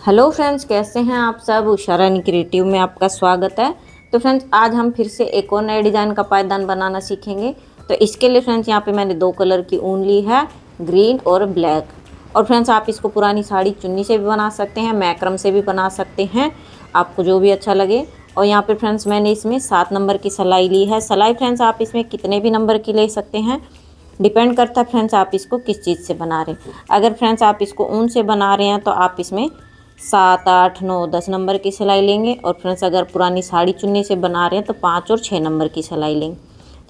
Hello friends, कैसे हैं आप सब। उषा रानी क्रिएटिव में आपका स्वागत है। तो फ्रेंड्स, आज हम फिर से एक और नए डिज़ाइन का पायदान बनाना सीखेंगे। तो इसके लिए फ्रेंड्स यहाँ पे मैंने दो कलर की ऊन ली है, ग्रीन और ब्लैक। और फ्रेंड्स, आप इसको पुरानी साड़ी चुन्नी से भी बना सकते हैं, मैक्रम से भी बना सकते हैं, आपको जो भी अच्छा लगे। और यहाँ पे फ्रेंड्स मैंने इसमें 7 नंबर की सिलाई ली है। सिलाई फ्रेंड्स आप इसमें कितने भी नंबर की ले सकते हैं, डिपेंड करता है फ्रेंड्स आप इसको किस चीज़ से बना रहे हैं। अगर फ्रेंड्स आप इसको ऊन से बना रहे हैं तो आप इसमें 7, 8, 9, 10 नंबर की सिलाई लेंगे। और फ्रेंड्स अगर पुरानी साड़ी चुन्नी से बना रहे हैं तो 5 और 6 नंबर की सिलाई लेंगे।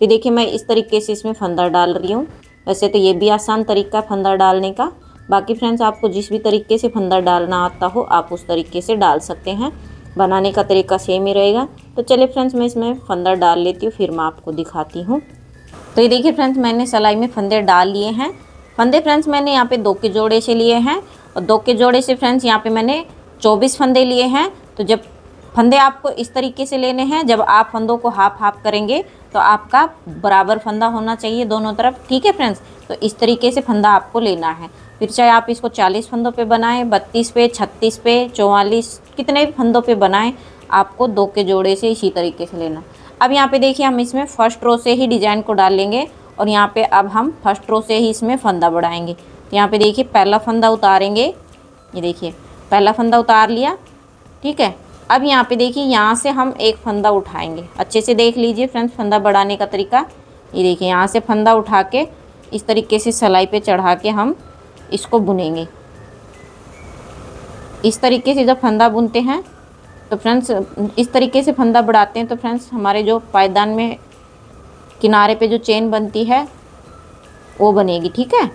तो देखिए मैं इस तरीके से इसमें फंदा डाल रही हूँ। वैसे तो ये भी आसान तरीका है फंदा डालने का। बाकी फ्रेंड्स आपको जिस भी तरीके से फंदा डालना आता हो आप उस तरीके से डाल सकते हैं, बनाने का तरीका सेम ही रहेगा। तो चलिए फ्रेंड्स, मैं इसमें फंदा डाल लेती हूँ, फिर मैं आपको दिखाती हूँ। तो ये देखिए फ्रेंड्स, मैंने सिलाई में फंदे डाल लिए हैं। फंदे फ्रेंड्स मैंने यहाँ पे 2 के जोड़े से लिए हैं, और 2 के जोड़े से फ्रेंड्स यहाँ पे मैंने 24 फंदे लिए हैं। तो जब फंदे आपको इस तरीके से लेने हैं, जब आप फंदों को हाफ हाफ करेंगे तो आपका बराबर फंदा होना चाहिए दोनों तरफ, ठीक है फ्रेंड्स। तो इस तरीके से फंदा आपको लेना है। फिर चाहे आप इसको 40 फंदों पे बनाएं, 32 पे, 36 पे, 44, कितने भी फंदों पे बनाएं, आपको 2 के जोड़े से इसी तरीके से लेना। अब यहाँ पे देखिए हम इसमें फर्स्ट रो से ही डिज़ाइन को डाल लेंगे, और यहाँ पे अब हम फर्स्ट रो से ही इसमें फंदा बढ़ाएंगे। तो यहाँ पे देखिए पहला फंदा उतारेंगे, ये देखिए पहला फंदा उतार लिया, ठीक है। अब यहाँ पे देखिए यहाँ से हम एक फंदा उठाएंगे, अच्छे से देख लीजिए फ्रेंड्स फंदा बढ़ाने का तरीका। ये देखिए यहाँ से फंदा उठा के इस तरीके से सिलाई पे चढ़ा के हम इसको बुनेंगे। इस तरीके से जब फंदा बुनते हैं तो फ्रेंड्स, इस तरीके से फंदा बढ़ाते हैं तो फ्रेंड्स हमारे जो पायदान में किनारे पे जो चेन बनती है वो बनेगी, ठीक है।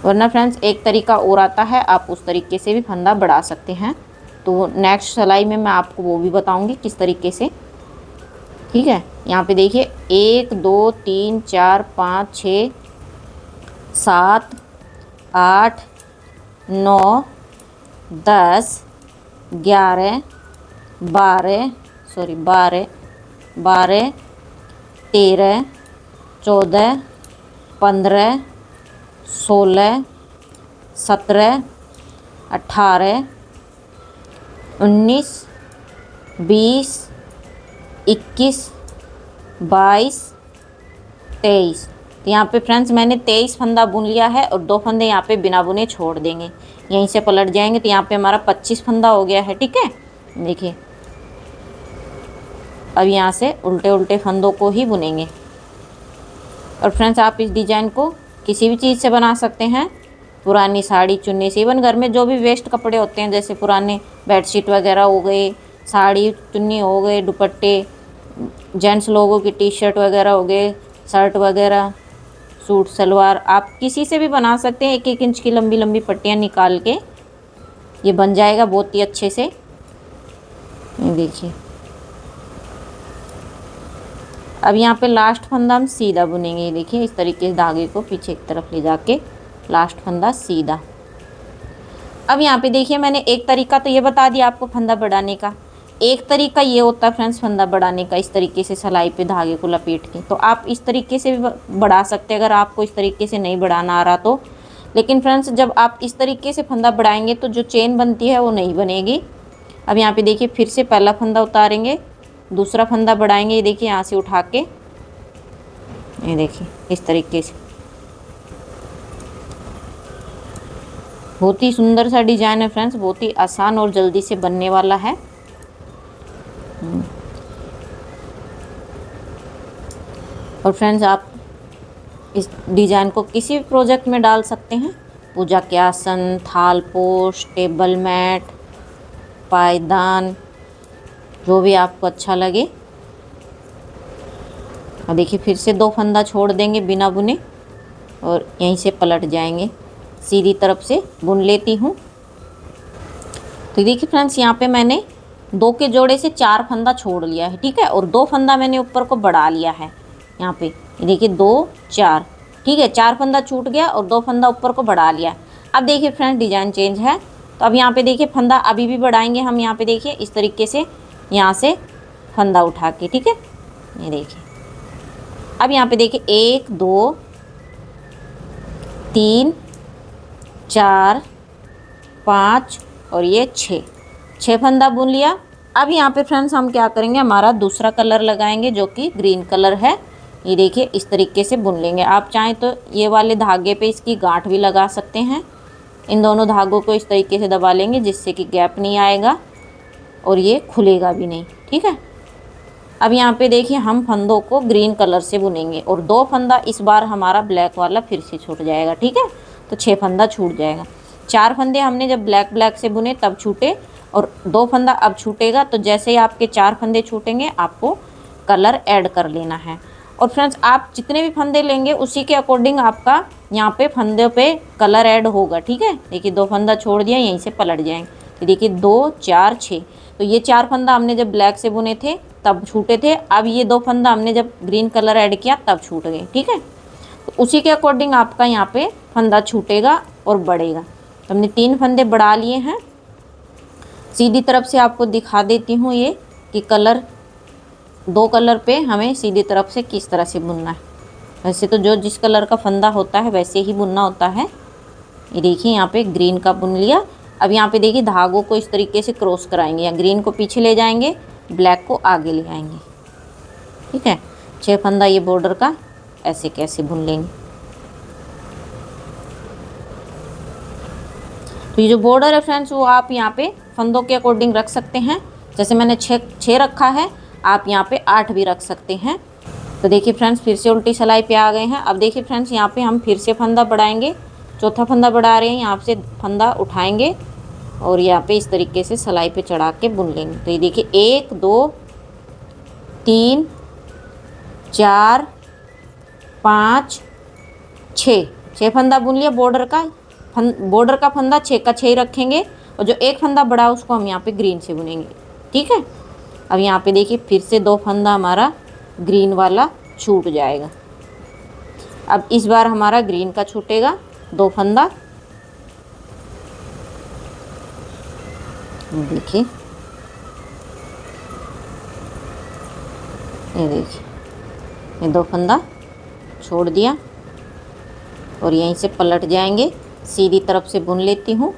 वरना फ्रेंड्स एक तरीका और आता है, आप उस तरीके से भी फंदा बढ़ा सकते हैं। तो नेक्स्ट सिलाई में मैं आपको वो भी बताऊंगी किस तरीके से, ठीक है। यहाँ पे देखिए 1, 2, 3, 4, 5, 6, 7, 8, 9, 10, 11, 12, 13, 14, 15, 16, 17, 18, 19, 20, 21, 22, 23। तो यहाँ पे फ्रेंड्स मैंने 23 फंदा बुन लिया है, और 2 फंदे यहाँ पे बिना बुने छोड़ देंगे, यहीं से पलट जाएंगे। तो यहाँ पे हमारा 25 फंदा हो गया है, ठीक है। देखिए अब यहाँ से उल्टे उल्टे फंदों को ही बुनेंगे। और फ्रेंड्स आप इस डिज़ाइन को किसी भी चीज़ से बना सकते हैं, पुरानी साड़ी चुन्नी से, इवन घर में जो भी वेस्ट कपड़े होते हैं, जैसे पुराने बेडशीट वगैरह हो गए, साड़ी चुन्नी हो गए, दुपट्टे, जेंट्स लोगों की टी शर्ट वगैरह हो गए, शर्ट वगैरह, सूट सलवार, आप किसी से भी बना सकते हैं। 1-1 इंच की लंबी लंबी पट्टियाँ निकाल के ये बन जाएगा बहुत ही अच्छे से। ये देखिए अब यहाँ पे लास्ट फंदा हम सीधा बुनेंगे। ये देखिए इस तरीके से धागे को पीछे की तरफ ले जाके लास्ट फंदा सीधा। अब यहाँ पे देखिए मैंने एक तरीका तो ये बता दिया आपको फंदा बढ़ाने का। एक तरीका ये होता है फ्रेंड्स फंदा बढ़ाने का, इस तरीके से सिलाई पे धागे को लपेट के। तो आप इस तरीके से भी बढ़ा सकते हैं अगर आपको इस तरीके से नहीं बढ़ाना आ रहा तो। लेकिन फ्रेंड्स जब आप इस तरीके से फंदा बढ़ाएंगे तो जो चेन बनती है वो नहीं बनेगी। अब यहाँ पे देखिए फिर से पहला फंदा उतारेंगे, दूसरा फंदा बढ़ाएंगे। ये देखिए यहाँ से उठा के, ये देखिए इस तरीके से। बहुत ही सुंदर सा डिजाइन है फ्रेंड्स, बहुत ही आसान और जल्दी से बनने वाला है। और फ्रेंड्स आप इस डिज़ाइन को किसी भी प्रोजेक्ट में डाल सकते हैं, पूजा के आसन, थाल पोस्ट, टेबल मैट, पायदान, जो भी आपको अच्छा लगे। और देखिए फिर से 2 फंदा छोड़ देंगे बिना बुने, और यहीं से पलट जाएंगे, सीधी तरफ से बुन लेती हूँ। तो देखिए फ्रेंड्स यहाँ पे मैंने 2 के जोड़े से 4 फंदा छोड़ लिया है, ठीक है। और 2 फंदा मैंने ऊपर को बढ़ा लिया है। यहाँ पे देखिए 2, 4, ठीक है, 4 फंदा छूट गया और 2 फंदा ऊपर को बढ़ा लिया। अब देखिए फ्रेंड्स डिज़ाइन चेंज है। तो अब यहाँ पे देखिए फंदा अभी भी बढ़ाएंगे हम। यहाँ पे देखिए इस तरीके से यहाँ से फंदा उठा के, ठीक है। ये देखिए अब यहाँ पे देखिए 1, 2, 3, 4, 5 और ये 6 फंदा बुन लिया। अब यहाँ पे फ्रेंड्स हम क्या करेंगे, हमारा दूसरा कलर लगाएंगे जो कि ग्रीन कलर है। ये देखिए इस तरीके से बुन लेंगे। आप चाहें तो ये वाले धागे पे इसकी गांठ भी लगा सकते हैं। इन दोनों धागों को इस तरीके से दबा लेंगे जिससे कि गैप नहीं आएगा और ये खुलेगा भी नहीं, ठीक है। अब यहाँ पे देखिए हम फंदों को ग्रीन कलर से बुनेंगे और 2 फंदा इस बार हमारा ब्लैक वाला फिर से छूट जाएगा, ठीक है। तो 6 फंदा छूट जाएगा। 4 फंदे हमने जब ब्लैक से बुने तब छूटे और 2 फंदा अब छूटेगा। तो जैसे ही आपके 4 फंदे छूटेंगे आपको कलर ऐड कर लेना है। और फ्रेंड्स आप जितने भी फंदे लेंगे उसी के अकॉर्डिंग आपका यहाँ पे फंदे पे कलर ऐड होगा, ठीक है। देखिए 2 फंदा छोड़ दिया, यहीं से पलट जाएंगे। तो देखिए 2 4 6, तो ये 4 फंदा हमने जब ब्लैक से बुने थे तब छूटे थे। अब ये 2 फंदा हमने जब ग्रीन कलर ऐड किया तब छूट गए, ठीक है। तो उसी के अकॉर्डिंग आपका यहाँ पे फंदा छूटेगा और बढ़ेगा। तो हमने 3 फंदे बढ़ा लिए हैं। सीधी तरफ से आपको दिखा देती हूँ ये कि कलर 2 कलर पे हमें सीधी तरफ से किस तरह से बुनना है। वैसे तो जो जिस कलर का फंदा होता है वैसे ही बुनना होता है। ये देखिए यहाँ पे ग्रीन का बुन लिया। अब यहाँ पे देखिए धागों को इस तरीके से क्रॉस कराएंगे, या ग्रीन को पीछे ले जाएंगे, ब्लैक को आगे ले आएंगे, ठीक है। 6 फंदा ये बॉर्डर का ऐसे कैसे बुन लेंगे। तो ये जो बॉर्डर है फ्रेंड्स वो आप यहाँ पे फंदों के अकॉर्डिंग रख सकते हैं। जैसे मैंने 6 रखा है, आप यहाँ पे 8 भी रख सकते हैं। तो देखिए फ्रेंड्स फिर से उल्टी सिलाई पे आ गए हैं। अब देखिए फ्रेंड्स यहाँ पे हम फिर से फंदा बढ़ाएंगे। चौथा फंदा बढ़ा रहे हैं, यहाँ से फंदा उठाएंगे और यहाँ पे इस तरीके से सिलाई पे चढ़ा के बुन लेंगे। तो ये देखिए 1 2 3 4 5 6 फंदा बुन लिया। बॉर्डर का फंदा 6 का 6 रखेंगे और जो 1 फंदा बढ़ा उसको हम यहाँ पे ग्रीन से बुनेंगे, ठीक है। अब यहाँ पे देखिए फिर से 2 फंदा हमारा ग्रीन वाला छूट जाएगा। अब इस बार हमारा ग्रीन का छूटेगा 2 फंदा। देखिए ये देखिए ये 2 फंदा छोड़ दिया और यहीं से पलट जाएंगे। सीधी तरफ से बुन लेती हूँ।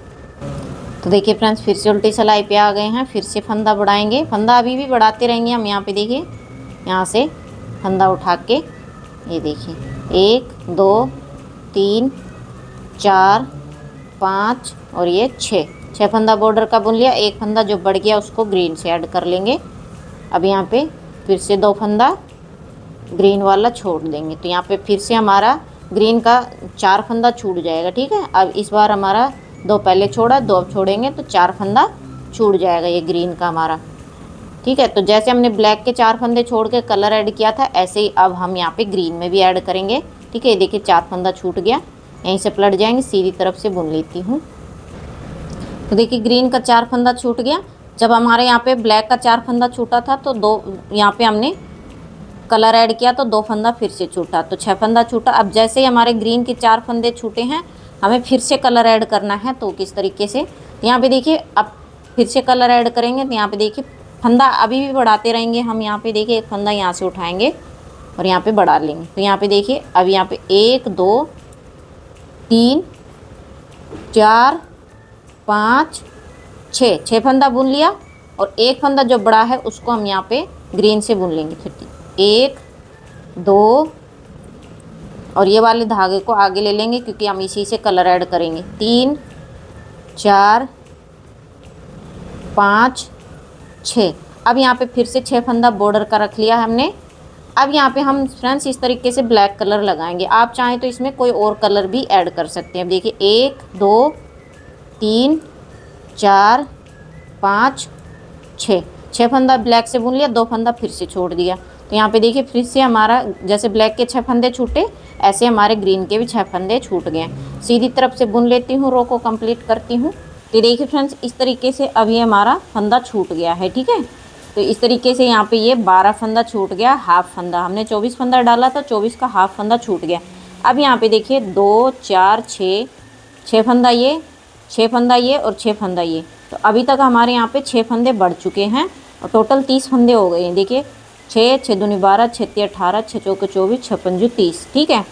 तो देखिए फ्रेंड्स फिर से उल्टी सिलाई पे आ गए हैं। फिर से फंदा बढ़ाएंगे। फंदा अभी भी बढ़ाते रहेंगे हम। यहाँ पे देखिए यहाँ से फंदा उठा के ये देखिए 1 2 3 4 5 और ये 6 फंदा बॉर्डर का बुन लिया। 1 फंदा जो बढ़ गया उसको ग्रीन से ऐड कर लेंगे। अब यहाँ पे फिर से 2 फंदा ग्रीन वाला छोड़ देंगे। तो यहाँ पे फिर से हमारा ग्रीन का 4 फंदा छूट जाएगा, ठीक है। अब इस बार हमारा 2 पहले छोड़ा, 2 अब छोड़ेंगे तो 4 फंदा छूट जाएगा ये ग्रीन का हमारा, ठीक है। तो जैसे हमने ब्लैक के 4 फंदे छोड़ के कलर ऐड किया था ऐसे ही अब हम यहाँ पे ग्रीन में भी ऐड करेंगे, ठीक है। ये देखिए 4 फंदा छूट गया, यहीं से पलट जाएंगे। सीधी तरफ से बुन लेती हूँ। तो देखिए ग्रीन का 4 फंदा छूट गया। जब हमारे यहाँ पे ब्लैक का 4 फंदा छूटा था तो 2 यहाँ पे हमने कलर ऐड किया तो 2 फंदा फिर से छूटा, तो 6 फंदा छूटा। अब जैसे ही हमारे ग्रीन के 4 फंदे छूटे हैं हमें फिर से कलर ऐड करना है। तो किस तरीके से, यहाँ पे देखिए अब फिर से कलर ऐड करेंगे। तो यहाँ पे देखिए फंदा अभी भी बढ़ाते रहेंगे हम। यहाँ पे देखिए 1 फंदा यहाँ से उठाएंगे और यहाँ पे बढ़ा लेंगे। तो यहाँ पे देखिए अब यहाँ पे 1 2 3 4 5 6 फंदा बुन लिया और 1 फंदा जो बड़ा है उसको हम यहाँ पे ग्रीन से बुन लेंगे। फिर 1 2 और ये वाले धागे को आगे ले लेंगे क्योंकि हम इसी से कलर ऐड करेंगे। 3 4 5 6। अब यहाँ पे फिर से 6 फंदा बॉर्डर का रख लिया हमने। अब यहाँ पे हम फ्रेंड्स इस तरीके से ब्लैक कलर लगाएंगे। आप चाहें तो इसमें कोई और कलर भी ऐड कर सकते हैं। अब देखिए 1 2 3 4 5 6 फंदा ब्लैक से बुन लिया, 2 फंदा फिर से छोड़ दिया। तो यहाँ पे देखिए फिर से हमारा जैसे ब्लैक के 6 फंदे छूटे ऐसे हमारे ग्रीन के भी 6 फंदे छूट गए। सीधी तरफ से बुन लेती हूँ, रो को कंप्लीट करती हूँ। तो देखिए फ्रेंड्स इस तरीके से अब ये हमारा फंदा छूट गया है, ठीक है। तो इस तरीके से यहाँ पे ये 12 फंदा छूट गया, हाफ फंदा। हमने 24 फंदा डाला था, 24 का हाफ फंदा छूट गया। अब यहाँ पे देखिए 2 4 6 फंदा ये, 6 फंदा ये और 6 फंदा ये। तो अभी तक हमारे यहाँ पे 6 फंदे बढ़ चुके हैं और टोटल 30 फंदे हो गए हैं। देखिए 6 6 दूनी 12 6 3 18 6 चौके 24 6 पंजे 30, ठीक है।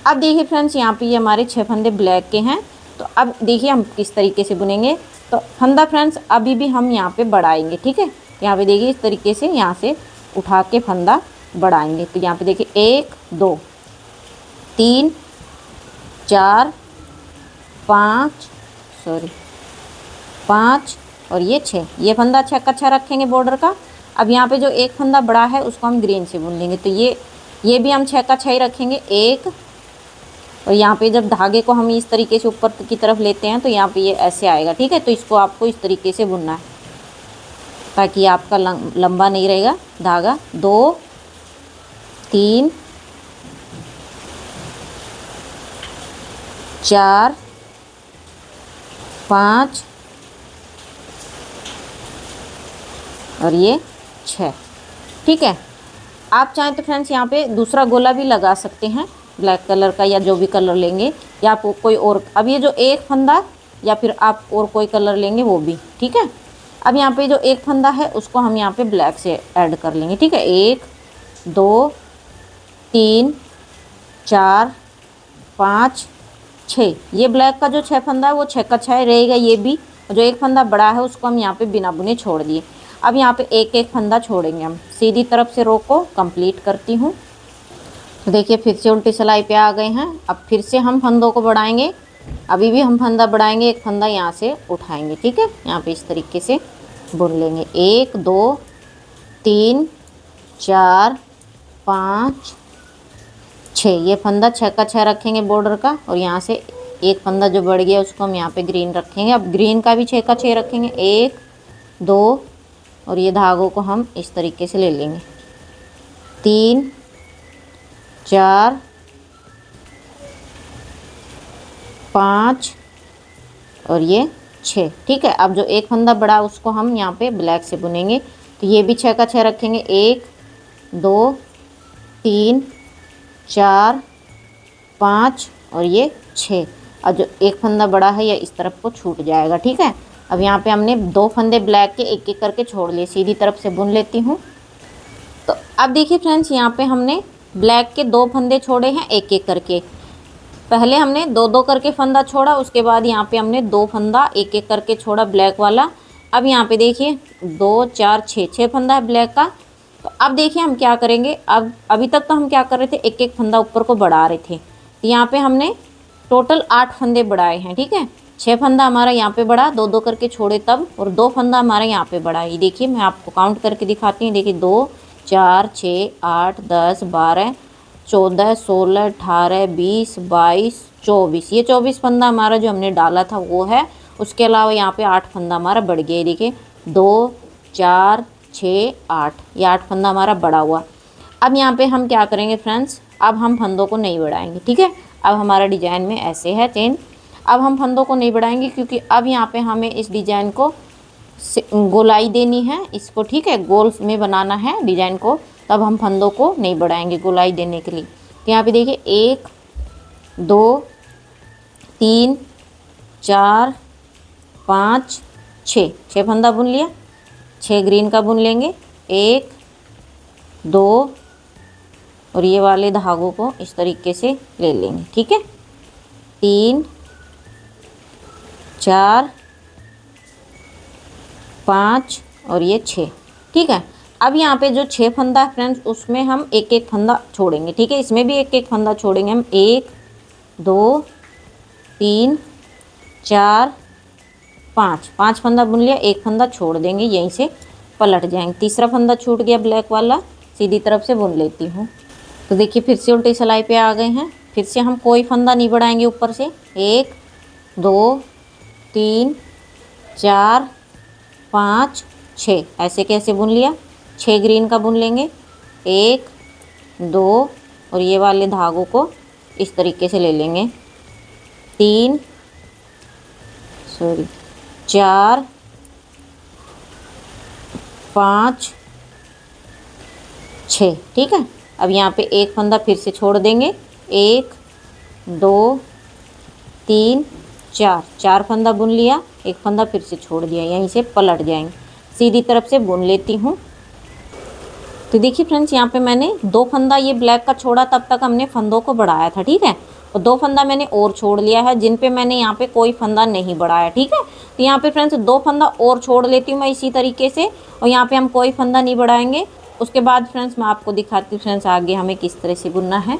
अब देखिए फ्रेंड्स यहाँ पे ये हमारे 6 फंदे ब्लैक के हैं। तो अब देखिए हम किस तरीके से बुनेंगे। तो फंदा फ्रेंड्स अभी भी हम यहाँ पे बढ़ाएंगे, ठीक है। यहाँ पे देखिए इस तरीके से यहाँ से उठा के फंदा बढ़ाएंगे। तो यहाँ पे देखिए 1 2 3 4 5 5 और ये 6, ये फंदा 6 का 6 रखेंगे बॉर्डर का। अब यहाँ पे जो एक फंदा बड़ा है उसको हम ग्रीन से बुन लेंगे। तो ये भी हम 6 का 6 ही रखेंगे, 1। और यहाँ पे जब धागे को हम इस तरीके से ऊपर की तरफ लेते हैं तो यहाँ पे ये ऐसे आएगा, ठीक है। तो इसको आपको इस तरीके से बुनना है ताकि आपका लंबा नहीं रहेगा धागा। 2 3 4 5 और ये 6, ठीक है। आप चाहें तो फ्रेंड्स यहाँ पे दूसरा गोला भी लगा सकते हैं, ब्लैक कलर का या जो भी कलर लेंगे, या आप कोई और। अब ये जो एक फंदा या फिर आप और कोई कलर लेंगे वो भी, ठीक है। अब यहाँ पे जो एक फंदा है उसको हम यहाँ पे ब्लैक से ऐड कर लेंगे, ठीक है। 1 2 3 4 5 6, ये ब्लैक का जो 6 फंदा है वो 6 का 6 रहेगा ये भी। जो एक फंदा बड़ा है उसको हम यहाँ पे बिना बुने छोड़ दिए। अब यहाँ पे एक एक फंदा छोड़ेंगे हम। सीधी तरफ से रो को कंप्लीट करती हूँ। तो देखिए फिर से उल्टी सिलाई पे आ गए हैं। अब फिर से हम फंदों को बढ़ाएंगे, अभी भी हम फंदा बढ़ाएंगे, एक फंदा यहाँ से उठाएंगे, ठीक है। यहाँ पे इस तरीके से बुन लेंगे। 1 2 3 4 5 6, ये फंदा 6 का 6 रखेंगे बॉर्डर का। और यहाँ से एक फंदा जो बढ़ गया उसको हम यहाँ पे ग्रीन रखेंगे। अब ग्रीन का भी 6 का 6 रखेंगे, 1 2 और ये धागों को हम इस तरीके से ले लेंगे। 3 4 5 और ये 6, ठीक है। अब जो एक फंदा बड़ा उसको हम यहाँ पे ब्लैक से बुनेंगे। तो ये भी 6 का 6 रखेंगे, 1 2 3 4 5 और ये 6। अब जो एक फंदा बड़ा है ये इस तरफ को छूट जाएगा, ठीक है। अब यहाँ पे हमने 2 फंदे ब्लैक के एक एक करके छोड़ लिए। सीधी तरफ से बुन लेती हूँ। तो अब देखिए फ्रेंड्स यहाँ पे हमने ब्लैक के 2 फंदे छोड़े हैं एक एक करके। पहले हमने 2 करके फंदा छोड़ा, उसके बाद यहाँ पे हमने 2 फंदा एक एक करके छोड़ा ब्लैक वाला। अब यहाँ पे देखिए 2 4 6 फंदा है ब्लैक का। तो अब देखिए हम क्या करेंगे। अब अभी तक तो हम क्या कर रहे थे, एक एक फंदा ऊपर को बढ़ा रहे थे। तो यहाँ पे हमने टोटल 8 फंदे बढ़ाए हैं, ठीक है। 6 फंदा हमारा यहाँ पे बढ़ा, 2 करके छोड़े तब, और 2 फंदा हमारा यहाँ पे बढ़ा। ये देखिए मैं आपको काउंट करके दिखाती हूँ। देखिए 2 4 6 8 10 12 14 16 18 20 22 24, ये 24 फंदा हमारा जो हमने डाला था वो है। उसके अलावा यहाँ पे 8 फंदा हमारा बढ़ गया। देखिए 2 4 6 8, ये 8 फंदा हमारा बढ़ा हुआ। अब यहाँ पे हम क्या करेंगे फ्रेंड्स, अब हम फंदों को नहीं बढ़ाएंगे, ठीक है। अब हमारा डिजाइन में ऐसे है चेन। अब हम फंदों को नहीं बढ़ाएंगे क्योंकि अब यहाँ पे हमें इस डिजाइन को गोलाई देनी है इसको, ठीक है। गोल में बनाना है डिजाइन को, तब हम फंदों को नहीं बढ़ाएंगे गोलाई देने के लिए। तो यहाँ पे देखिए 1 2 3 4 5 6 फंदा बुन लिया। 6 ग्रीन का बुन लेंगे, 1 2 और ये वाले धागों को इस तरीके से ले लेंगे, ठीक है। 3 4 5 और ये 6, ठीक है। अब यहाँ पे जो 6 फंदा है फ्रेंड्स उसमें हम एक एक फंदा छोड़ेंगे, ठीक है। इसमें भी एक एक फंदा छोड़ेंगे हम। 1 2 3 4 5 फंदा बुन लिया, एक फंदा छोड़ देंगे, यहीं से पलट जाएंगे। तीसरा फंदा छूट गया ब्लैक वाला, सीधी तरफ से बुन लेती हूँ। तो देखिए फिर से उल्टी सिलाई पे आ गए हैं। फिर से हम कोई फंदा नहीं बढ़ाएंगे ऊपर से। 1 2 3 4 5 6 ऐसे कैसे बुन लिया। 6 ग्रीन का बुन लेंगे, 1 2 और ये वाले धागों को इस तरीके से ले लेंगे। 3 4 5 6, ठीक है। अब यहाँ पे एक फंदा फिर से छोड़ देंगे। 1 2 3 4 फंदा बुन लिया, एक फंदा फिर से छोड़ दिया, यहीं से पलट जाएंगे। सीधी तरफ से बुन लेती हूँ। तो देखिए फ्रेंड्स यहाँ पे मैंने 2 फंदा ये ब्लैक का छोड़ा, तब तक हमने फंदों को बढ़ाया था, ठीक है। और 2 फंदा मैंने और छोड़ लिया है जिन पे मैंने यहाँ पे कोई फंदा नहीं बढ़ाया। ठीक है, तो यहाँ पे फ्रेंड्स 2 फंदा और छोड़ लेती हूँ मैं इसी तरीके से, और यहाँ पे हम कोई फंदा नहीं बढ़ाएंगे। उसके बाद फ्रेंड्स मैं आपको दिखाती हूँ फ्रेंड्स आगे हमें किस तरह से बुनना है।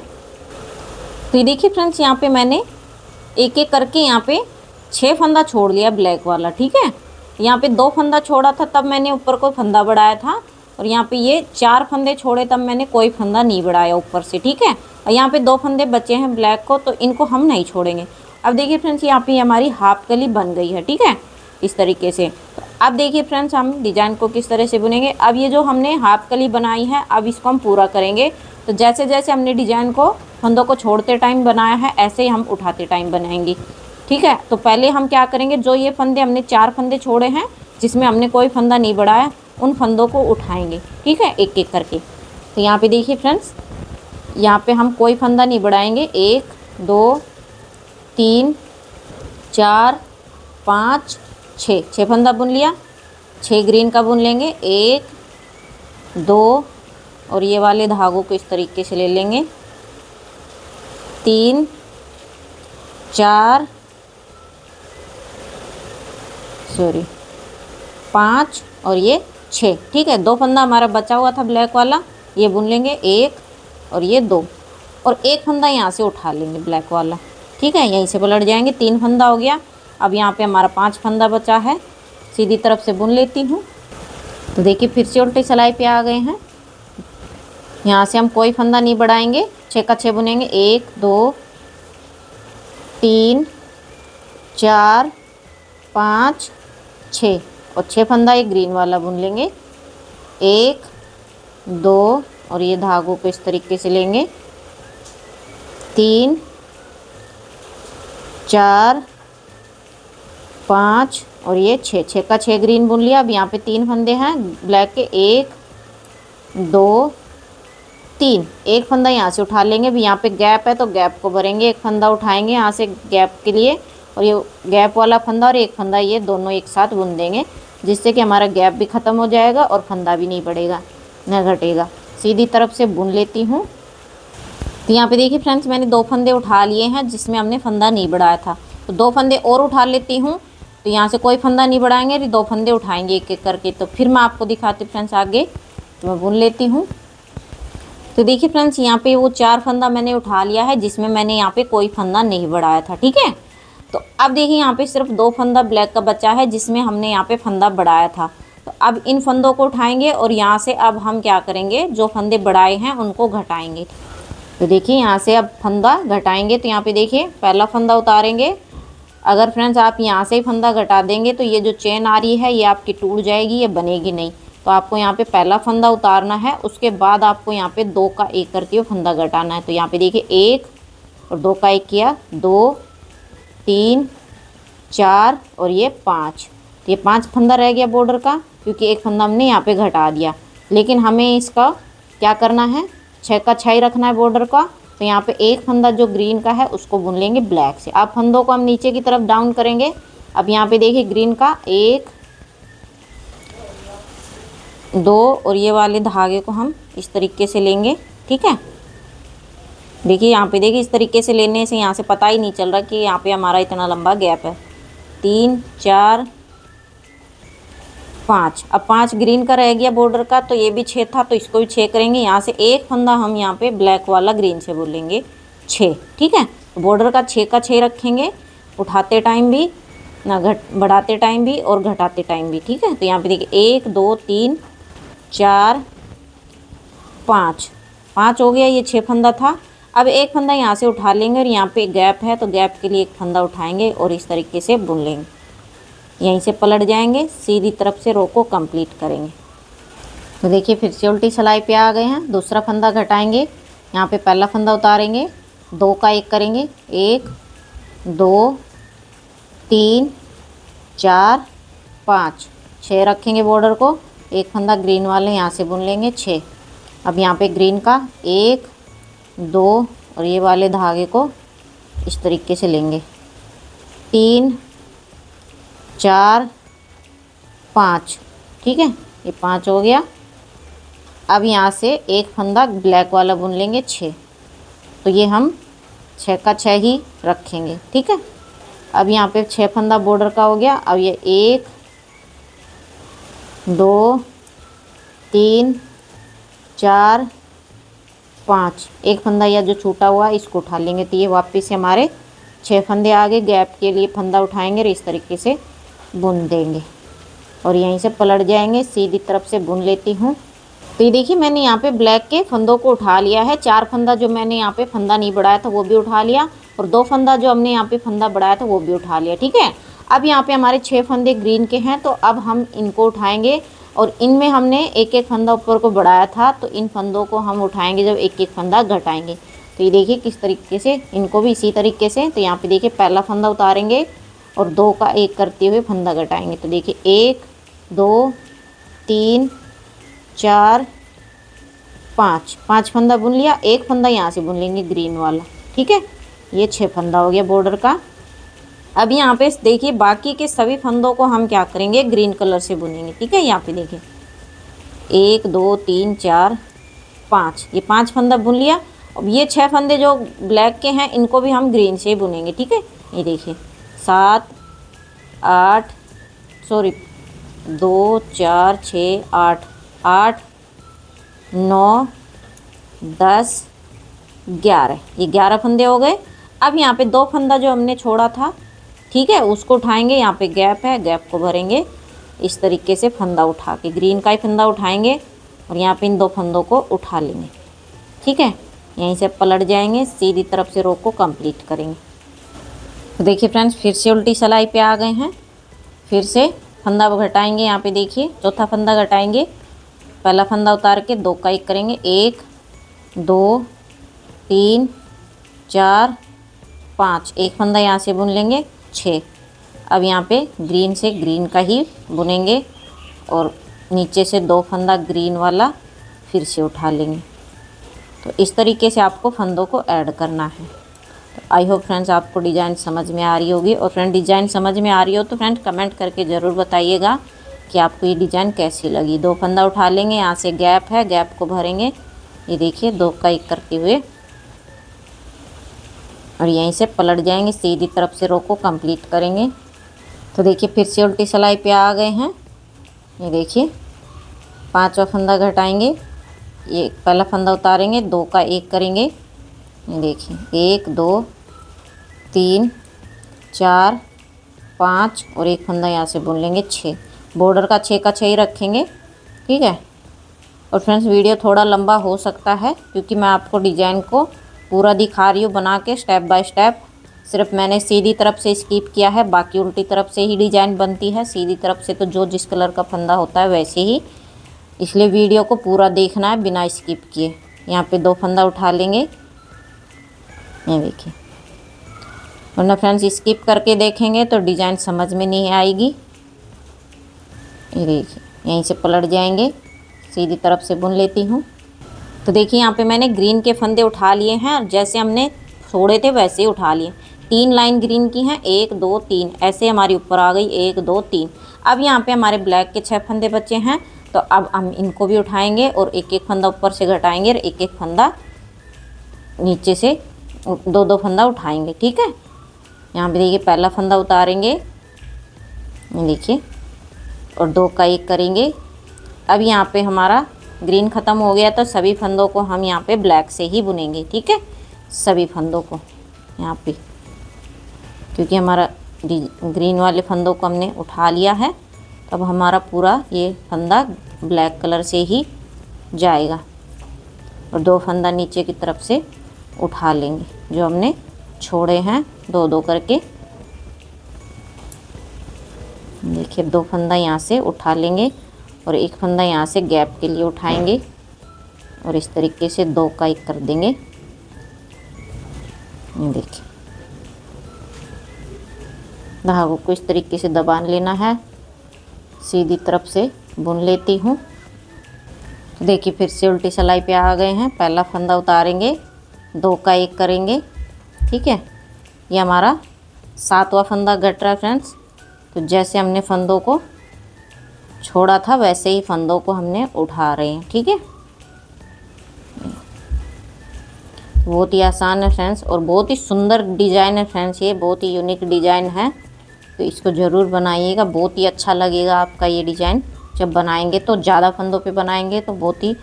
तो ये देखिए फ्रेंड्स, यहाँ पे मैंने एक एक करके यहाँ पे 6 फंदा छोड़ लिया ब्लैक वाला। ठीक है, यहाँ पे 2 फंदा छोड़ा था तब मैंने ऊपर कोई फंदा बढ़ाया था, और यहाँ पे ये 4 फंदे छोड़े तब मैंने कोई फंदा नहीं बढ़ाया ऊपर से। ठीक है, और यहाँ पे 2 फंदे बचे हैं ब्लैक को, तो इनको हम नहीं छोड़ेंगे। अब देखिए फ्रेंड्स, यहाँ पे हमारी हाफ कली बन गई है। ठीक है, इस तरीके से। तो अब देखिए फ्रेंड्स, हम डिजाइन को किस तरह से बुनेंगे। अब ये जो हमने हाफ कली बनाई है, अब इसको हम पूरा करेंगे। तो जैसे जैसे हमने डिजाइन को फंदों को छोड़ते टाइम बनाया है, ऐसे ही हम उठाते टाइम बनाएंगे। ठीक है, तो पहले हम क्या करेंगे, जो ये फंदे हमने 4 फंदे छोड़े हैं जिसमें हमने कोई फंदा नहीं बढ़ाया, उन फंदों को उठाएंगे। ठीक है, एक एक करके। तो यहाँ पे देखिए फ्रेंड्स, यहाँ पे हम कोई फंदा नहीं बढ़ाएंगे। 1 2 3 4 5 6 फंदा बुन लिया। 6 ग्रीन का बुन लेंगे, 1 2, और ये वाले धागों को इस तरीके से ले लेंगे, 3 4 5 और ये 6। ठीक है, 2 फंदा हमारा बचा हुआ था ब्लैक वाला, ये बुन लेंगे, 1 और ये 2, और 1 फंदा यहाँ से उठा लेंगे ब्लैक वाला। ठीक है, यहीं से पलट जाएंगे, 3 फंदा हो गया। अब यहाँ पे हमारा 5 फंदा बचा है, सीधी तरफ से बुन लेती हूँ। तो देखिए फिर से उल्टी सिलाई पे आ गए हैं। यहाँ से हम कोई फंदा नहीं बढ़ाएंगे, 6 का 6 बुनेंगे, 1 2 3 4 5 6, और 6 फंदा एक ग्रीन वाला बुन लेंगे, 1 2, और ये धागों को इस तरीके से लेंगे, 3 4 5, और ये 6 का 6 ग्रीन बुन लिया। अब यहाँ पे 3 फंदे हैं ब्लैक के, 1 2 3, 1 फंदा यहाँ से उठा लेंगे। अब यहाँ पे गैप है तो गैप को भरेंगे, 1 फंदा उठाएंगे यहाँ से गैप के लिए, और ये गैप वाला फंदा और 1 फंदा ये दोनों एक साथ बुन देंगे, जिससे कि हमारा गैप भी ख़त्म हो जाएगा और फंदा भी नहीं बढ़ेगा न घटेगा। सीधी तरफ से बुन लेती हूँ। तो यहाँ पे देखिए फ्रेंड्स, मैंने 2 फंदे उठा लिए हैं जिसमें हमने फंदा नहीं बढ़ाया था, तो 2 फंदे और उठा लेती हूँ। तो यहाँ से कोई फंदा नहीं बढ़ाएंगे, 2 फंदे उठाएंगे एक एक करके। तो फिर मैं आपको दिखाती हूँ फ्रेंड्स आगे। तो मैं बुन लेती हूँ। तो देखिए फ्रेंड्स, यहाँ पे वो 4 फंदा मैंने उठा लिया है जिसमें मैंने यहाँ पे कोई फंदा नहीं बढ़ाया था। ठीक है, तो अब देखिए यहाँ पे सिर्फ 2 फंदा ब्लैक का बचा है जिसमें हमने यहाँ पे फंदा बढ़ाया था। तो अब इन फंदों को उठाएंगे और यहाँ से अब हम क्या करेंगे, जो फंदे बढ़ाए हैं उनको घटाएंगे। तो देखिए यहाँ से अब फंदा घटाएंगे। तो यहाँ पे देखिए पहला फंदा उतारेंगे। अगर फ्रेंड्स आप यहाँ से ही फंदा घटा देंगे तो ये जो चेन आ रही है ये आपकी टूट जाएगी, ये बनेगी नहीं। तो आपको यहाँ पे पहला फंदा उतारना है, उसके बाद आपको यहाँ पे 2 का 1 करके वो फंदा घटाना है। तो यहाँ पे देखिए 1 और 2 का 1 किया, 2 3 4 और ये 5। तो ये 5 फंदा रह गया बॉर्डर का, क्योंकि 1 फंदा हमने यहाँ पे घटा दिया। लेकिन हमें इसका क्या करना है, 6 का 6 ही रखना है बॉर्डर का। तो यहाँ पे 1 फंदा जो ग्रीन का है उसको बुन लेंगे ब्लैक से। अब फंदों को हम नीचे की तरफ डाउन करेंगे। अब यहाँ पे देखिए ग्रीन का 1 2, और ये वाले धागे को हम इस तरीके से लेंगे। ठीक है, देखिए यहाँ पे देखिए इस तरीके से लेने से यहाँ से पता ही नहीं चल रहा कि यहाँ पे हमारा इतना लंबा गैप है। 3 4 5, अब 5 ग्रीन का रह गया बॉर्डर का, तो ये भी 6 था तो इसको भी 6 करेंगे। यहाँ से 1 फंदा हम यहाँ पे ब्लैक वाला ग्रीन से बोलेंगे 6। ठीक है, तो बॉर्डर का 6 का 6 रखेंगे, उठाते टाइम भी ना बढ़ाते टाइम भी और घटाते टाइम भी। ठीक है, तो यहाँ पे देखिए 1 2 3 4 5 हो गया, ये 6 फंदा था। अब 1 फंदा यहाँ से उठा लेंगे और यहाँ पे गैप है तो गैप के लिए 1 फंदा उठाएंगे और इस तरीके से बुन लेंगे। यहीं से पलट जाएंगे, सीधी तरफ से रो को कंप्लीट करेंगे। तो देखिए फिर से उल्टी सिलाई पे आ गए हैं। दूसरा फंदा घटाएंगे, यहाँ पे पहला फंदा उतारेंगे, 2 का 1 करेंगे, 1 2 3 4 5 6 रखेंगे बॉर्डर को। 1 फंदा ग्रीन वाले यहाँ से बुन लेंगे 6। अब यहाँ पे ग्रीन का 1 2 और ये वाले धागे को इस तरीके से लेंगे, 3 4 5। ठीक है, ये 5 हो गया। अब यहाँ से 1 फंदा ब्लैक वाला बुन लेंगे 6। तो ये हम 6 का 6 ही रखेंगे। ठीक है, अब यहाँ पे 6 फंदा बॉर्डर का हो गया। अब ये 1 2 3 4 5, एक फंदा या जो छूटा हुआ है इसको उठा लेंगे, तो ये वापस से हमारे 6 फंदे आगे। गैप के लिए फंदा उठाएंगे और इस तरीके से बुन देंगे और यहीं से पलट जाएंगे। सीधी तरफ से बुन लेती हूँ। तो ये देखिए मैंने यहाँ पे ब्लैक के फंदों को उठा लिया है। 4 फंदा जो मैंने यहाँ पे फंदा नहीं बढ़ाया था वो भी उठा लिया, और 2 फंदा जो हमने यहाँ पे फंदा बढ़ाया था वो भी उठा लिया। ठीक है, अब यहाँ पे हमारे 6 फंदे ग्रीन के हैं, तो अब हम इनको उठाएंगे और इनमें हमने एक एक फंदा ऊपर को बढ़ाया था, तो इन फंदों को हम उठाएंगे जब एक एक फंदा घटाएंगे। तो ये देखिए किस तरीके से, इनको भी इसी तरीके से। तो यहाँ पे देखिए पहला फंदा उतारेंगे और 2 का 1 करते हुए फंदा घटाएंगे। तो देखिए 1 2 3 4 5, 5 फंदा बुन लिया। एक फंदा यहाँ से बुन लेंगे ग्रीन वाला। ठीक है, ये 6 फंदा हो गया बॉर्डर का। अब यहाँ पे देखिए बाकी के सभी फंदों को हम क्या करेंगे, ग्रीन कलर से बुनेंगे। ठीक है, यहाँ पे देखिए 1 2 3 4 5, ये 5 फंदा बुन लिया। अब ये 6 फंदे जो ब्लैक के हैं इनको भी हम ग्रीन से बुनेंगे। ठीक है, ये देखिए 7 8 सॉरी 2 4 6 8 8 9 10 11, ये 11 फंदे हो गए। अब यहाँ पे 2 फंदा जो हमने छोड़ा था, ठीक है, उसको उठाएंगे। यहाँ पे गैप है, गैप को भरेंगे इस तरीके से फंदा उठा के, ग्रीन का ही फंदा उठाएंगे और यहाँ पे इन 2 फंदों को उठा लेंगे। ठीक है, यहीं से पलट जाएंगे, सीधी तरफ से रो को कंप्लीट करेंगे। तो देखिए फ्रेंड्स फिर से उल्टी सिलाई पे आ गए हैं। फिर से फंदा घटाएंगे। यहाँ पे देखिए चौथा फंदा घटाएंगे, पहला फंदा उतार के 2 का 1 करेंगे। 1 2 3 4 5, एक फंदा यहाँ से बुन लेंगे 6। अब यहाँ पे ग्रीन से ग्रीन का ही बुनेंगे और नीचे से 2 फंदा ग्रीन वाला फिर से उठा लेंगे। तो इस तरीके से आपको फंदों को ऐड करना है। तो आई होप फ्रेंड्स आपको डिज़ाइन समझ में आ रही होगी। और फ्रेंड डिज़ाइन समझ में आ रही हो तो फ्रेंड कमेंट करके ज़रूर बताइएगा कि आपको ये डिज़ाइन कैसी लगी। 2 फंदा उठा लेंगे, यहाँ से गैप है, गैप को भरेंगे। ये देखिए 2 का 1 करते हुए और यहीं से पलट जाएंगे, सीधी तरफ से रो को कंप्लीट करेंगे। तो देखिए फिर से उल्टी सिलाई पे आ गए हैं। ये देखिए 5वां फंदा घटाएंगे, ये पहला फंदा उतारेंगे, 2 का 1 करेंगे। ये देखिए 1 2 3 4 5 और एक फंदा यहाँ से बुन लेंगे 6। बॉर्डर का 6 का 6 ही रखेंगे। ठीक है, और फ्रेंड्स वीडियो थोड़ा लंबा हो सकता है क्योंकि मैं आपको डिज़ाइन को पूरा दिखा रही हूँ बना के स्टेप बाय स्टेप। सिर्फ मैंने सीधी तरफ से स्किप किया है, बाकी उल्टी तरफ से ही डिज़ाइन बनती है। सीधी तरफ से तो जो जिस कलर का फंदा होता है वैसे ही, इसलिए वीडियो को पूरा देखना है बिना स्किप किए। यहाँ पे 2 फंदा उठा लेंगे, ये देखिए, वरना फ्रेंड्स स्किप करके देखेंगे तो डिज़ाइन समझ में नहीं आएगी। ये देखिए यहीं से पलट जाएंगे, सीधी तरफ से बुन लेती हूँ। तो देखिए यहाँ पे मैंने ग्रीन के फंदे उठा लिए हैं और जैसे हमने छोड़े थे वैसे ही उठा लिए। 3 लाइन ग्रीन की हैं, 1 2 3 ऐसे हमारी ऊपर आ गई, 1 2 3। अब यहाँ पे हमारे ब्लैक के 6 फंदे बचे हैं, तो अब हम इनको भी उठाएंगे और एक एक फंदा ऊपर से घटाएंगे और एक एक फंदा नीचे से 2 फंदा उठाएंगे। ठीक है, यहाँ पे देखिए पहला फंदा उतारेंगे, देखिए, और 2 का 1 करेंगे। अब यहाँ पे हमारा ग्रीन ख़त्म हो गया, तो सभी फंदों को हम यहाँ पे ब्लैक से ही बुनेंगे। ठीक है, सभी फंदों को यहाँ पे, क्योंकि हमारा ग्रीन वाले फंदों को हमने उठा लिया है, तब हमारा पूरा ये फंदा ब्लैक कलर से ही जाएगा। और 2 फंदा नीचे की तरफ से उठा लेंगे जो हमने छोड़े हैं 2 करके। देखिए 2 फंदा यहाँ से उठा लेंगे और एक फंदा यहाँ से गैप के लिए उठाएंगे और इस तरीके से 2 का 1 कर देंगे। देखिए धागों को इस तरीके से दबान लेना है, सीधी तरफ से बुन लेती हूँ। तो देखिए फिर से उल्टी सिलाई पे आ गए हैं। पहला फंदा उतारेंगे, 2 का 1 करेंगे। ठीक है, ये हमारा 7वां फंदा घट रहा है फ्रेंड्स। तो जैसे हमने फंदों को छोड़ा था वैसे ही फंदों को हमने उठा रहे हैं। ठीक है, बहुत ही आसान है फ्रेंड्स और बहुत ही सुंदर डिज़ाइन है फ्रेंड्स, ये बहुत ही यूनिक डिज़ाइन है। तो इसको ज़रूर बनाइएगा, बहुत ही अच्छा लगेगा आपका ये डिज़ाइन। जब बनाएंगे तो ज़्यादा फंदों पे बनाएंगे तो बहुत ही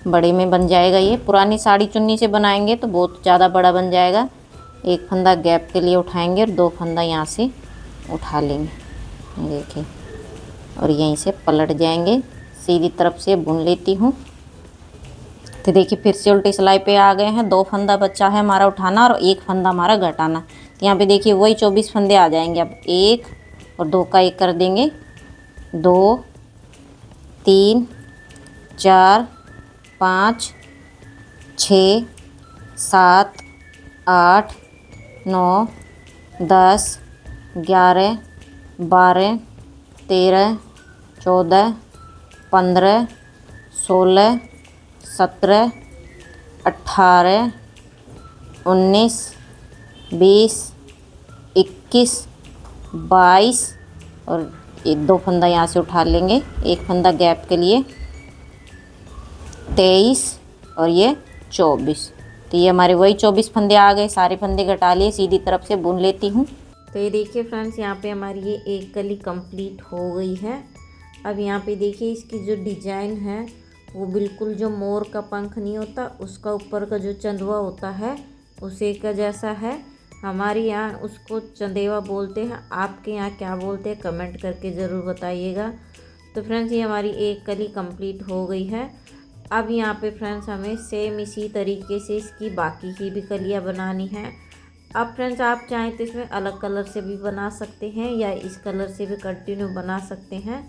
बड़े में बन जाएगा। ये पुरानी साड़ी चुन्नी से बनाएंगे तो बहुत ज़्यादा बड़ा बन जाएगा। एक फंदा गैप के लिए उठाएंगे और 2 फंदा यहाँ से उठा लेंगे, देखिए, और यहीं से पलट जाएंगे। सीधी तरफ से बुन लेती हूँ। तो देखिए फिर से उल्टी सिलाई पे आ गए हैं। 2 फंदा बचा है हमारा उठाना और 1 फंदा हमारा घटाना। तो यहाँ पे देखिए वही 24 फंदे आ जाएंगे। अब 1 और 2 का 1 कर देंगे, 2 3 4 5 6 7 8 9 10 11 12 13 14 15 16 17 18 19 20 21 22 और 1-2 फंदा यहाँ से उठा लेंगे, 1 फंदा गैप के लिए, 23 और ये 24। तो ये हमारे वही 24 फंदे आ गए। सारे फंदे घटा लिए, सीधी तरफ से बुन लेती हूँ। तो ये देखिए फ्रेंड्स, यहाँ पे हमारी ये एक कली कंप्लीट हो गई है। अब यहाँ पे देखिए इसकी जो डिज़ाइन है वो बिल्कुल जो मोर का पंख नहीं होता उसका ऊपर का जो चंदवा होता है उसी का जैसा है। हमारे यहाँ उसको चंदेवा बोलते हैं, आपके यहाँ क्या बोलते हैं कमेंट करके ज़रूर बताइएगा। तो फ्रेंड्स ये हमारी एक कली कंप्लीट हो गई है। अब यहाँ पे फ्रेंड्स हमें सेम इसी तरीके से इसकी बाकी की भी कलियाँ बनानी हैं। अब फ्रेंड्स आप चाहें तो इसमें अलग कलर से भी बना सकते हैं या इस कलर से भी कंटिन्यू बना सकते हैं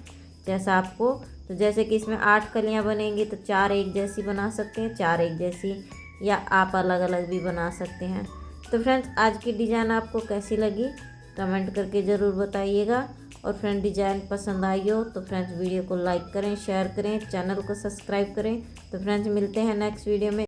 जैसा आपको। तो जैसे कि इसमें 8 कलियाँ बनेंगी तो 4 एक जैसी बना सकते हैं, 4 एक जैसी, या आप अलग अलग भी बना सकते हैं। तो फ्रेंड्स आज की डिज़ाइन आपको कैसी लगी कमेंट करके ज़रूर बताइएगा। और फ्रेंड डिज़ाइन पसंद आई हो तो फ्रेंड्स वीडियो को लाइक करें, शेयर करें, चैनल को सब्सक्राइब करें। तो फ्रेंड्स मिलते हैं नेक्स्ट वीडियो में।